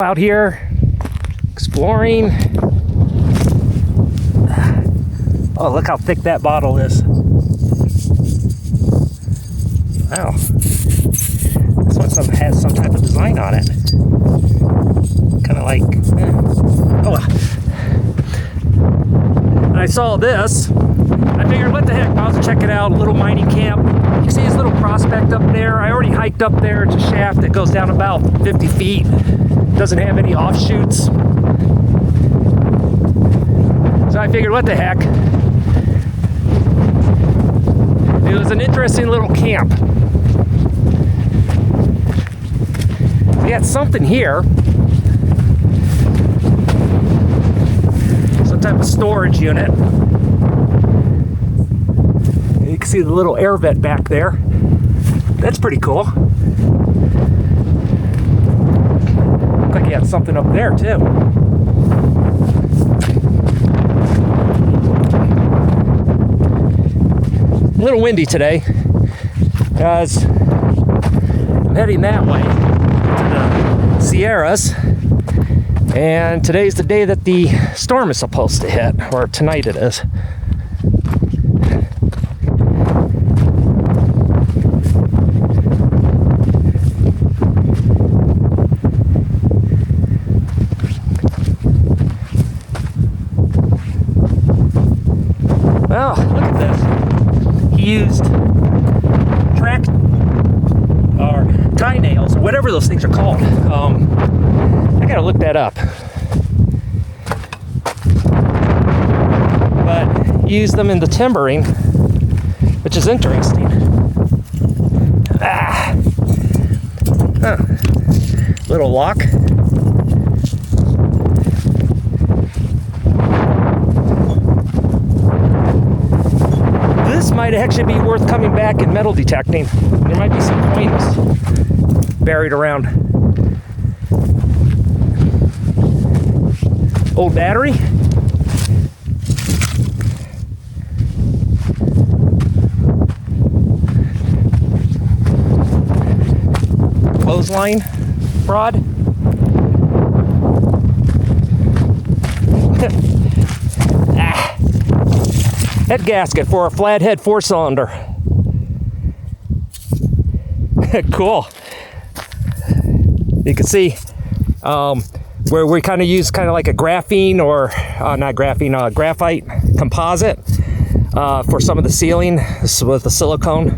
Out here exploring. Oh, look how thick that bottle is. Wow. This one has some type of design on it. Kind of like, oh well. And I saw this. I figured, what the heck, I'll have to check it out. A little mining camp. You can see this little prospect up there. I already hiked up there. It's a shaft that goes down about 50 feet. Doesn't have any offshoots. So I figured, what the heck. It was an interesting little camp. We had something here. Some type of storage unit. You can see the little air vent back there. That's pretty cool. Looks like he had something up there too. A little windy today because I'm heading that way to the Sierras, and today's the day that the storm is supposed to hit, or tonight it is. Well, look at this. He used track or tie nails or whatever those things are called. I gotta look that up. But he used them in the timbering, which is interesting. Little lock. This might actually be worth coming back and metal detecting. There might be some coins buried around. Old battery. Clothesline rod. Head gasket for a flathead 4-cylinder. Cool. You can see where we kind of use kind of like a graphene or not graphene, graphite composite for some of the sealing. This is with the silicone.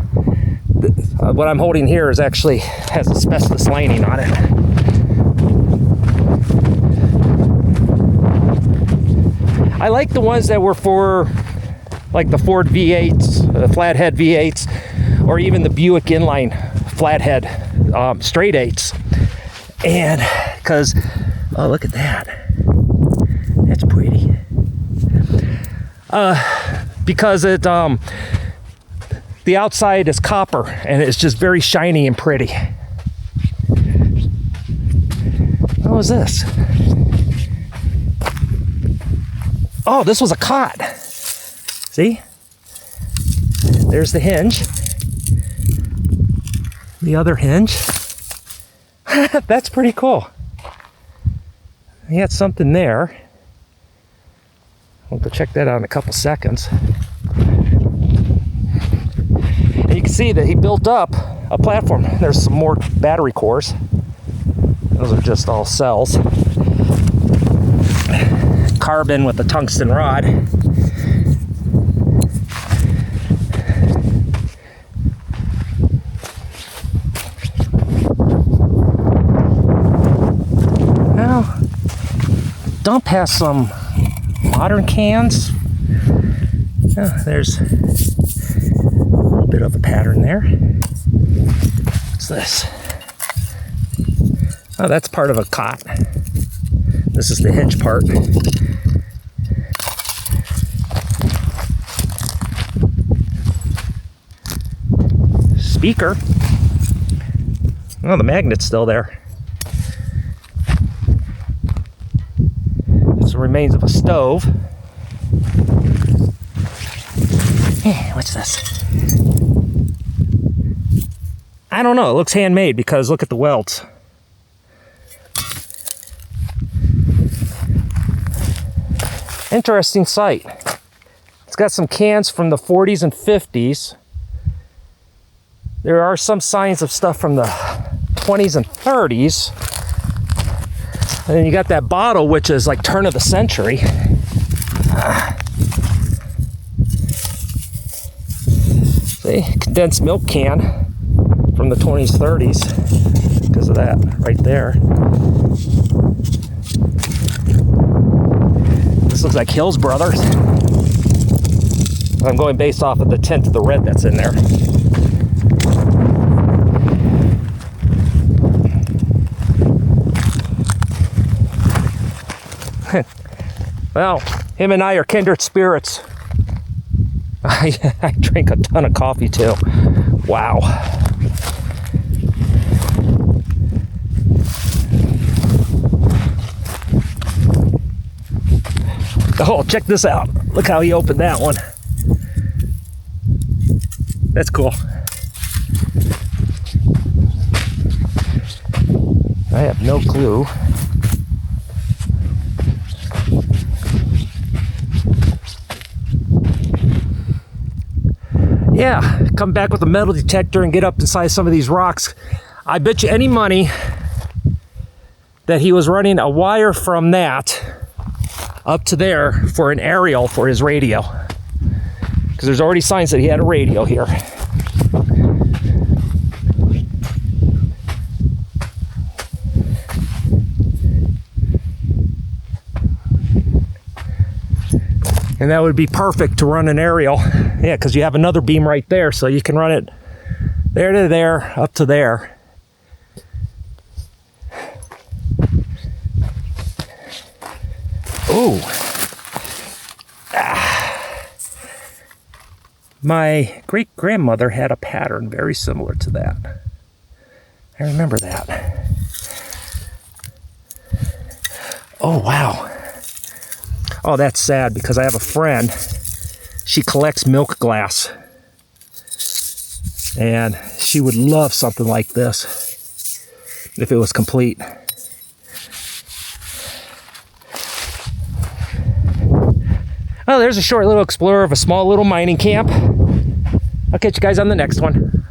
What I'm holding here is actually has asbestos lining on it. I like the ones that were for like the Ford V8s, the flathead V8s, or even the Buick inline flathead straight 8s. And because, oh, look at that. That's pretty. Because it, the outside is copper and it's just very shiny and pretty. What was this? Oh, this was a cot. See? There's the hinge. The other hinge. That's pretty cool. He had something there. I'll have to check that out in a couple seconds. And you can see that he built up a platform. There's some more battery cores. Those are just all cells. Carbon with a tungsten rod. Now, dump has some modern cans. Oh, there's a little bit of a pattern there. What's this? Oh, that's part of a cot. This is the hinge part. Speaker. Oh, the magnet's still there. It's the remains of a stove. Hey, what's this? I don't know. It looks handmade because look at the welds. Interesting site. It's got some cans from the 40s and 50s. There are some signs of stuff from the 20s and 30s. And then you got that bottle, which is like turn of the century. See, condensed milk can from the 20s, 30s, because of that right there. This looks like Hills Brothers. I'm going based off of the tint of the red that's in there. Well, him and I are kindred spirits. I drink a ton of coffee too. Wow. Oh, check this out. Look how he opened that one. That's cool. I have no clue. Yeah, come back with a metal detector and get up inside some of these rocks. I bet you any money that he was running a wire from that up to there for an aerial for his radio. Because there's already signs that he had a radio here. And that would be perfect to run an aerial. Yeah, because you have another beam right there, so you can run it there to there, up to there. Ooh. My great-grandmother had a pattern very similar to that. I remember that. Oh, wow. Oh, that's sad because I have a friend. She collects milk glass. And she would love something like this if it was complete. Oh, there's a short little explorer of a small little mining camp. I'll catch you guys on the next one.